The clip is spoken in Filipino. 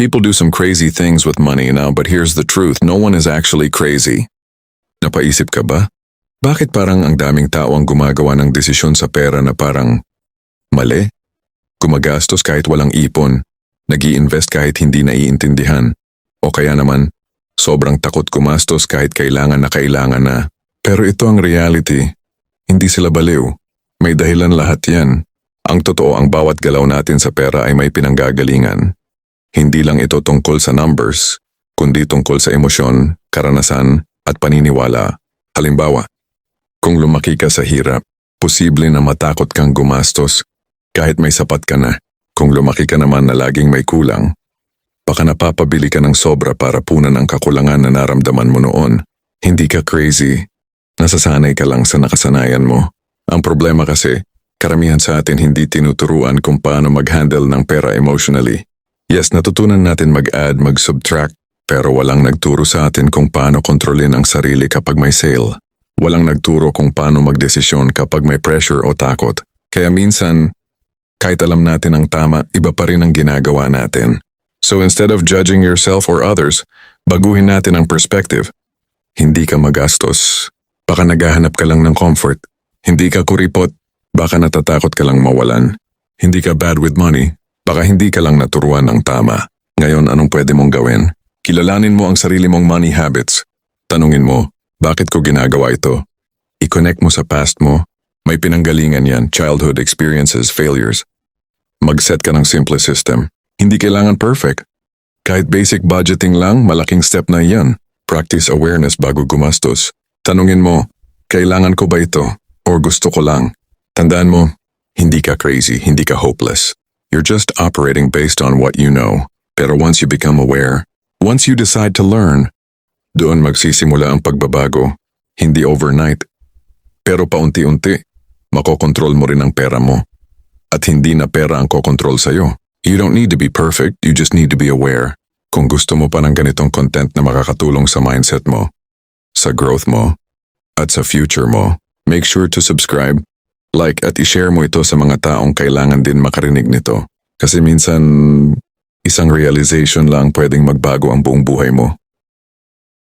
People do some crazy things with money now, but here's the truth, no one is actually crazy. Napaisip ka ba? Bakit parang ang daming tao ang gumagawa ng desisyon sa pera na parang mali? Gumagastos kahit walang ipon, nag-i-invest kahit hindi naiintindihan, o kaya naman, sobrang takot gumastos kahit kailangan na. Pero ito ang reality, hindi sila baliw. May dahilan lahat yan. Ang totoo, ang bawat galaw natin sa pera ay may pinanggagalingan. Hindi lang ito tungkol sa numbers, kundi tungkol sa emosyon, karanasan, at paniniwala. Halimbawa, kung lumaki ka sa hirap, posible na matakot kang gumastos kahit may sapat ka na. Kung lumaki ka naman na laging may kulang, baka napapabili ka ng sobra para punan ang kakulangan na naramdaman mo noon. Hindi ka crazy. Nasasanay ka lang sa nakasanayan mo. Ang problema kasi, karamihan sa atin hindi tinuturuan kung paano mag-handle ng pera emotionally. Yes, natutunan natin mag-add, mag-subtract, pero walang nagturo sa atin kung paano kontrolin ang sarili kapag may sale. Walang nagturo kung paano magdesisyon kapag may pressure o takot. Kaya minsan, kahit alam natin ang tama, iba pa rin ang ginagawa natin. So instead of judging yourself or others, baguhin natin ang perspective. Hindi ka magastos. Baka naghahanap ka lang ng comfort. Hindi ka kuripot. Baka natatakot ka lang mawalan. Hindi ka bad with money. Baka hindi ka lang naturuan ng tama. Ngayon, anong pwede mong gawin? Kilalanin mo ang sarili mong money habits. Tanungin mo, bakit ko ginagawa ito? I-connect mo sa past mo. May pinanggalingan yan, childhood experiences, failures. Mag-set ka ng simple system. Hindi kailangan perfect. Kahit basic budgeting lang, malaking step na yan. Practice awareness bago gumastos. Tanungin mo, kailangan ko ba ito? O gusto ko lang? Tandaan mo, hindi ka crazy, hindi ka hopeless. You're just operating based on what you know. Pero once you become aware, once you decide to learn, doon magsisimula ang pagbabago. Hindi overnight. Pero paunti-unti, makokontrol mo rin ang pera mo. At hindi na pera ang kokontrol sa'yo. You don't need to be perfect, you just need to be aware. Kung gusto mo pa ng ganitong content na makakatulong sa mindset mo, sa growth mo, at sa future mo, make sure to subscribe, like at i-share mo ito sa mga taong kailangan din makarinig nito. Kasi minsan, isang realization lang pwedeng magbago ang buong buhay mo.